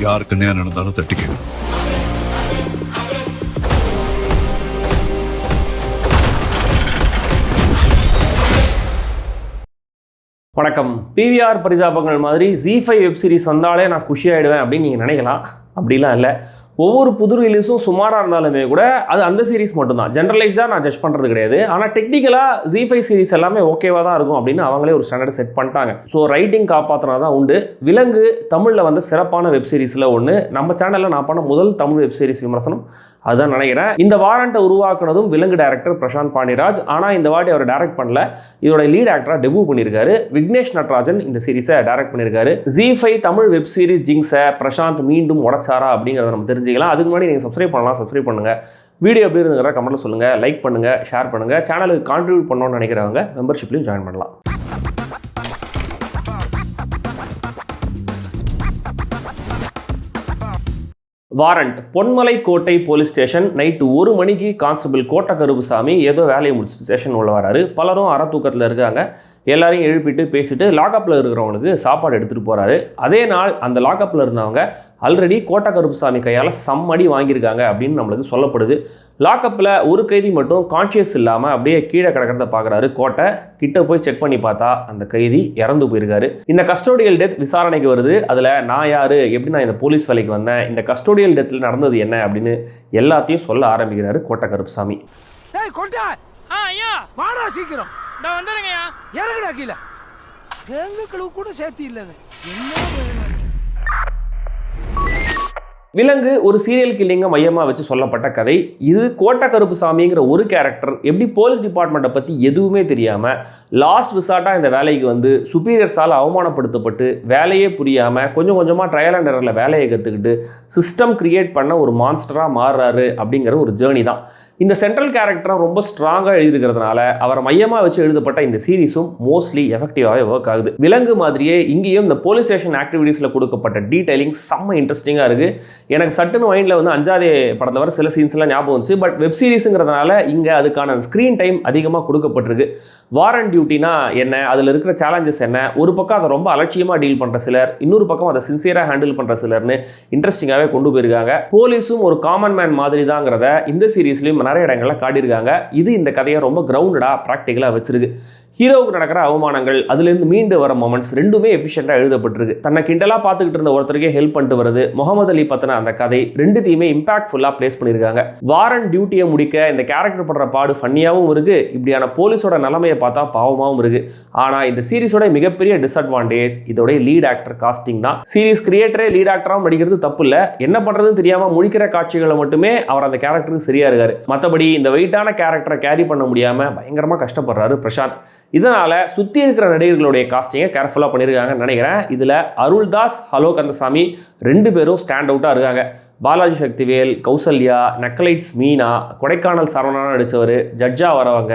யாருக்கு என்ன நடந்தாலும் தட்டிக்க. வணக்கம். பிவிஆர் பரிதாபங்கள் மாதிரி Z5 வெப் சீரிஸ் வந்தாலே நான் குஷியாயிடுவேன் அப்படின்னு நீங்கள் நினைக்கலாம். அப்படிலாம் இல்லை. ஒவ்வொரு புது ரிலீஸும் சுமாராக இருந்தாலுமே கூட அது அந்த சீரிஸ் மட்டும்தான். ஜென்ரலைஸ்டாக நான் ஜட்ஜ் பண்ணுறது கிடையாது. ஆனால் டெக்னிக்கலாக Z5 சீரிஸ் எல்லாமே ஓகேவாக தான் இருக்கும் அப்படின்னு அவங்களே ஒரு ஸ்டாண்டர்ட் செட் பண்ணிட்டாங்க. ஸோ ரைட்டிங் காப்பாற்றினா தான் உண்டு. விலங்கு தமிழில் வந்து சிறப்பான வெப் சீரிஸில் ஒன்று. நம்ம சேனலில் நான் பண்ண முதல் தமிழ் வெப் சீரிஸ் விமர்சனம் அதுதான் நினைக்கிறேன். இந்த வாரண்ட்டை உருவாக்குனதும் விலங்கு டைரக்டர் பிரசாந்த் பாண்டிராஜ். ஆனால் இந்த வாட்டி அவர் டைரக்ட் பண்ணல. இதோட லீட் ஆக்டராக டெபியூ பண்ணியிருக்காரு. விக்னேஷ் நட்ராஜன் இந்த சீரிஸை டைரக்ட் பண்ணியிருக்காரு. Z5 தமிழ் வெப் சீரிஸ் ஜிங்ஸை பிரசாந்த் மீண்டும் உடைச்சாரா அப்படிங்கிறத நம்ம தெரிஞ்சுக்கலாம். அதுக்கு முன்னாடி நீங்கள் சப்ஸ்கிரைப் பண்ணலாம். சப்ஸ்கிரைப் பண்ணுங்கள். வீடியோ எப்படி இருந்துங்கிற கமெண்ட்டில் சொல்லுங்கள். லைக் பண்ணுங்கள், ஷேர் பண்ணுங்கள். சேனலுக்கு கான்ட்ரிபியூட் பண்ணணும்னு நினைக்கிறவங்க மெம்பர்ஷிப்லையும் ஜாயின் பண்ணலாம். வாரண்ட். பொன்மலை கோட்டை போலீஸ் ஸ்டேஷன். நைட்டு 1 மணிக்கு கான்ஸ்டபிள் கோட்டை கருப்புசாமி ஏதோ வேலையை முடிச்சுட்டு ஸ்டேஷன் உள்ள வராரு. பலரும் அறத்தூக்கத்தில் இருக்காங்க. எல்லாரையும் எழுப்பிட்டு பேசிட்டு லாக்அப்பில் இருக்கிறவங்களுக்கு சாப்பாடு எடுத்துகிட்டு போகிறாரு. அதே நாள் அந்த லாக்அப்பில் இருந்தவங்க ஆல்ரெடி கோட்டை கருப்புசாமி கையால் சம்மடி வாங்கியிருக்காங்க அப்படின்னு நம்மளுக்கு சொல்லப்படுது. லாக்அப்பில் ஒரு கைதி மட்டும் கான்ஷியஸ் இல்லாமல் அப்படியே கீழே கிடக்கிறத பார்க்குறாரு. கோட்டை கிட்ட போய் செக் பண்ணி பார்த்தா அந்த கைதி இறந்து போயிருக்காரு. இந்த கஸ்டோடியல் டெத் விசாரணைக்கு வருது. அதில் நான் யார், எப்படி நான் இந்த போலீஸ் வேலைக்கு வந்தேன், இந்த கஸ்டோடியல் டெத்தில் நடந்தது என்ன அப்படின்னு எல்லாத்தையும் சொல்ல ஆரம்பிக்கிறாரு கோட்டை கருப்புசாமி. விலங்கு ஒரு சீரியல் கில்லிங்கை மையமாக வச்சு சொல்லப்பட்ட கதை. இது கோட்டை கருப்புசாமிங்கிற ஒரு கேரக்டர் எப்படி போலீஸ் டிபார்ட்மெண்ட்டை பற்றி எதுவுமே தெரியாமல் லாஸ்ட் ரிசார்ட்டாக இந்த வேலைக்கு வந்து சுப்பீரியர்ஸால் அவமானப்படுத்தப்பட்டு வேலையே புரியாமல் கொஞ்சம் கொஞ்சமாக ட்ரையல் அண்ட் எரரில் வேலையை கற்றுக்கிட்டு சிஸ்டம் கிரியேட் பண்ண ஒரு மான்ஸ்டராக மாறுறாரு அப்படிங்கிற ஒரு ஜேர்னி தான். இந்த சென்ட்ரல் கேரக்டரை ரொம்ப ஸ்ட்ராங்காக எழுதியிருக்கிறதுனால அவரை மையமாக வச்சு எழுதப்பட்ட இந்த சீரிஸும் மோஸ்ட்லி எஃபெக்டிவாகவே ஒர்க் ஆகுது. விலங்கு மாதிரியே இங்கேயும் இந்த போலீஸ் ஸ்டேஷன் ஆக்டிவிட்டீஸில் கொடுக்கப்பட்ட டீடைலிங் செம்ம இன்ட்ரெஸ்டிங்காக இருக்குது. எனக்கு சட்டுன்னு மைண்டில் வந்து அஞ்சாதே படத்தில் வர சில சீன்ஸ்லாம் ஞாபகம் வந்துச்சு. பட் வெப் சீரிஸுங்கிறதுனால இங்கே அதுக்கான ஸ்க்ரீன் டைம் அதிகமாக கொடுக்கப்பட்டிருக்கு. வாரண்ட் டியூட்டினா என்ன, அதில் இருக்கிற சேலஞ்சஸ் என்ன, ஒரு பக்கம் அதை ரொம்ப அலட்சியமாக டீல் பண்ணுற சிலர், இன்னொரு பக்கம் அதை சின்சியராக ஹேண்டில் பண்ணுற சிலர்னு இன்ட்ரெஸ்டிங்காகவே கொண்டு போயிருக்காங்க. போலீஸும் ஒரு காமன் மேன் மாதிரி தாங்கிறத இந்த சீரீஸ்லையும் நிறைய இடங்களில் காட்டியிருக்காங்க. இது இந்த கதையை ரொம்ப கிரவுண்டடாக ப்ராக்டிக்கலாக வச்சிருக்கு. ஹீரோவுக்கு நடக்கிற அவமானங்கள், அதுலேருந்து மீண்டு வர மொமெண்ட்ஸ் ரெண்டுமே எஃபிஷியண்டாக எழுதப்பட்டிருக்கு. தன்னை கிண்டலாக பார்த்துக்கிட்டு இருந்த ஒருத்தருக்கே ஹெல்ப் பண்ணிட்டு வருது முகமது அலி பற்றின அந்த கதை ரெண்டுத்தையுமே இம்பாக்ட்ஃபுல்லாக பிளேஸ் பண்ணியிருக்காங்க. வாரண்ட் டியூட்டியை முடிக்க இந்த கேரக்டர் படுற பாடு ஃபன்னியாகவும் இருக்குது. இப்படியான போலீஸோட நிலைமையை பார்த்தா பாவமாகவும் இருக்குது. ஆனால் இந்த சீரிஸோட மிகப்பெரிய டிஸ்அட்வான்டேஜ் இதோடைய லீட் ஆக்டர் காஸ்டிங் தான். சீரிஸ் கிரியேட்டரே லீட் ஆக்டராகவும் நடிக்கிறது தப்பு இல்லை. என்ன பண்ணுறதுன்னு தெரியாமல் முழிக்கிற காட்சிகளை மட்டுமே அவர் அந்த கேரக்டருக்கு சரியாக இருக்காரு. மற்றபடி இந்த வெயிட்டான கேரக்டரை கேரி பண்ண முடியாமல் பயங்கரமாக கஷ்டப்படுறாரு பிரசாந்த். இதனால் சுற்றி இருக்கிற நடிகர்களுடைய காஸ்டிங்கை கேர்ஃபுல்லாக பண்ணியிருக்காங்கன்னு நினைக்கிறேன். இதில் அருள்தாஸ், ஹலோ கந்தசாமி ரெண்டு பேரும் ஸ்டாண்ட் அவுட்டாக இருக்காங்க. பாலாஜி சக்திவேல், கௌசல்யா, நக்கலைட்ஸ் மீனா, கொடைக்கானல் சரவணா நடித்தவர், ஜட்ஜாக வரவங்க,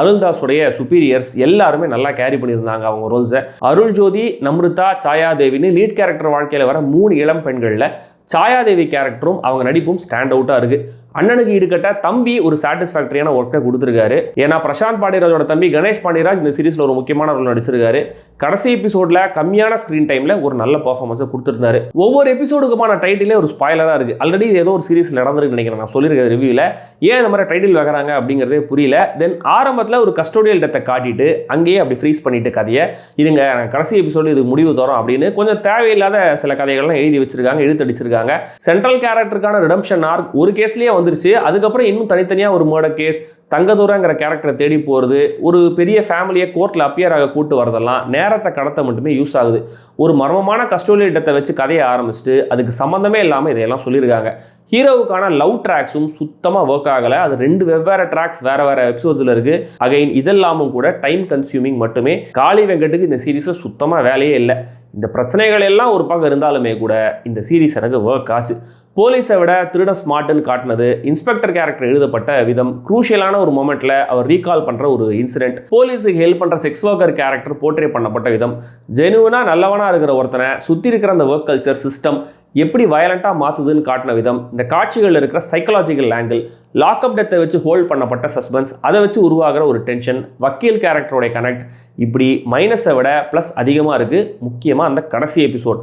அருள்தாஸுடைய சுப்பீரியர்ஸ் எல்லாருமே நல்லா கேரி பண்ணியிருந்தாங்க அவங்க ரோல்ஸை. அருள் ஜோதி, நம்ருதா, சாயாதேவின்னு லீட் கேரக்டர் வாழ்க்கையில் வர 3 இளம் பெண்களில் சாயாதேவி கேரக்டரும் அவங்க நடிப்பும் ஸ்டாண்ட் அவுட்டாக இருக்குது. அண்ணனுக்கு ஈடுகட்ட தம்பி ஒரு சாட்டிஸ்ஃபேக்டரியான ஒர்க்கை கொடுத்துருக்காரு. ஏன்னா பிரசாந்த் பாண்டியராஜோட தம்பி கணேஷ் பாண்டியராஜ் இந்த சீரிஸில் ஒரு முக்கியமான ரோல் நடிச்சிருக்காரு. கடைசி எபிசோடில் கம்மியான ஸ்க்ரீன் டைமில் ஒரு நல்ல பர்ஃபார்மன்ஸை கொடுத்துருந்தாரு. ஒவ்வொரு எபிசோடுக்குமான டைட்டிலே ஒரு ஸ்பாய்லராக இருக்குது. ஆல்ரெடி இது ஏதோ ஒரு சீரிஸில் நடந்திருக்கு நினைக்கிறேன், நான் சொல்லியிருக்கேன் ரிவ்யூவில். ஏன் இந்த மாதிரி டைட்டில் வைக்கிறாங்க அப்படிங்கிறதே புரியல. தென் ஆரம்பத்தில் ஒரு கஸ்டோடியல் டெத்தை காட்டிட்டு அங்கேயே அப்படி ஃப்ரீஸ் பண்ணிட்டு கதையை இருங்க கடைசி எபிசோடு இது முடிவு தரோம் அப்படின்னு கொஞ்சம் தேவையில்லாத சில கதைகள்லாம் எழுதி வச்சிருக்காங்க, எழுத்தடிச்சிருக்காங்க. சென்ட்ரல் கேரக்டருக்கான ரிடம்ஷன் ஆர்க் ஒரு கேஸ்லேயே வந்துருச்சு. அதுக்கப்புறம் இன்னும் தனித்தனியாக ஒரு மர்டர் கேஸ், தங்கதுரங்கிற கேரக்டரை தேடி போகிறது, ஒரு பெரிய ஃபேமிலியை கோர்ட்டில் அப்பியர் ஆக கூட்டு வரதெல்லாம் நேரத்தை கடத்த மட்டுமே யூஸ் ஆகுது. ஒரு மர்மமான கஸ்டோடியல் டெத்தை வச்சு கதையை ஆரம்பிச்சுட்டு அதுக்கு சம்மந்தமே இல்லாமல் இதையெல்லாம் சொல்லியிருக்காங்க. ஹீரோவுக்கான லவ் ட்ராக்ஸும் சுத்தமாக ஒர்க் ஆகலை. அது 2 வெவ்வேறு ட்ராக்ஸ் வேறு வேறு எபிசோட்ஸில் இருக்குது. அகைன் இதெல்லாமும் கூட டைம் கன்சியூமிங் மட்டுமே. காளி வெங்கட்டுக்கு இந்த சீரீஸில் சுத்தமாக வேலையே இல்லை. இந்த பிரச்சனைகள் எல்லாம் ஒரு பக்கம் இருந்தாலுமே கூட இந்த சீரீஸ் எனக்கு ஒர்க் ஆச்சு. போலீஸை விட திருட ஸ்மார்ட்னு காட்டினது, இன்ஸ்பெக்டர் கேரக்டர் எழுதப்பட்ட விதம், குரூஷியலான ஒரு மொமெண்ட்டில் அவர் ரீகால் பண்ணுற ஒரு இன்சிடென்ட், போலீஸுக்கு ஹெல்ப் பண்ணுற செக்ஸ் ஒர்க்கர் கேரக்டர் போர்ட்ரே பண்ணப்பட்ட விதம், ஜெனுவனாக நல்லவனாக இருக்கிற ஒருத்தனை சுற்றி இருக்கிற அந்த ஒர்க் கல்ச்சர் சிஸ்டம் எப்படி வயலண்ட்டாக மாற்றுதுன்னு காட்டின விதம், இந்த காட்சிகளில் இருக்கிற சைக்கலாஜிக்கல் ஆங்கிள், லாக்அப் டெத்தை வச்சு ஹோல்ட் பண்ணப்பட்ட சஸ்பென்ஸ், அதை வச்சு உருவாகிற ஒரு டென்ஷன், வக்கீல் கேரக்டரோட கனெக்ட், இப்படி மைனஸை விட ப்ளஸ் அதிகமாக இருக்குது. முக்கியமாக அந்த கடைசி எபிசோட்,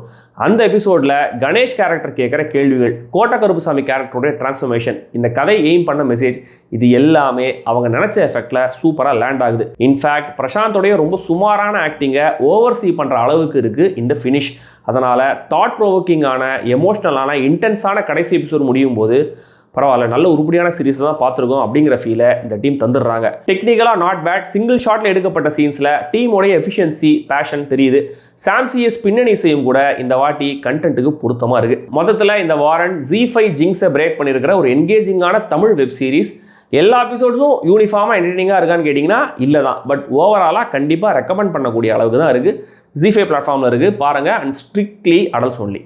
அந்த எபிசோடில் கணேஷ் கேரக்டர் கேட்குற கேள்விகள், கோட்டை கருப்புசாமி கேரக்டருடைய டிரான்ஸ்ஃபர்மேஷன், இந்த கதை எய்ம் பண்ண மெசேஜ், இது எல்லாமே அவங்க நினச்ச எஃபெக்டில் சூப்பராக லேண்ட் ஆகுது. இன்ஃபேக்ட் பிரசாந்தோடைய ரொம்ப சுமாரான ஆக்டிங்கை ஓவர்சீ பண்ணுற அளவுக்கு இருக்குது இந்த ஃபினிஷ். அதனால் தாட் ப்ரோவோக்கிங்கான, எமோஷ்னலான, இன்டென்ஸான கடைசி எபிசோட் முடியும் போது பரவாயில்ல, நல்ல உருப்படியான சீரிஸ் தான் பார்த்துருக்கோம் அப்படிங்கிற ஃபீலை இந்த டீம் தந்துடுறாங்க. டெக்னிக்கலாக நாட் பேட், சிங்கிள் ஷாட்டில் எடுக்கப்பட்ட சீன்ஸில் டீமோடைய எஃபிஷியன்சி, பேஷன் தெரியுது. சாம்சிஎஸ் பின்னணி இசையும் கூட இந்த வாட்டி கண்டென்ட்டுக்கு பொருத்தமாக இருக்குது. மொத்தத்தில் இந்த வாரன் ZEE5 ஜிங்ஸை பிரேக் பண்ணியிருக்கிற ஒரு என்கேஜிங்கான தமிழ் வெப் சீரிஸ். எல்லா எபிசோட்ஸும் யூனிஃபார்மாக என்டர்டெய்னிங்காக இருக்கான்னு கேட்டிங்கன்னா இல்லை தான். பட் ஓவராலாக கண்டிப்பாக ரெக்கமெண்ட் பண்ணக்கூடிய அளவுக்கு தான் இருக்குது. ZEE5 பிளாட்ஃபார்மில் இருக்குது, பாருங்கள். And strictly adults only.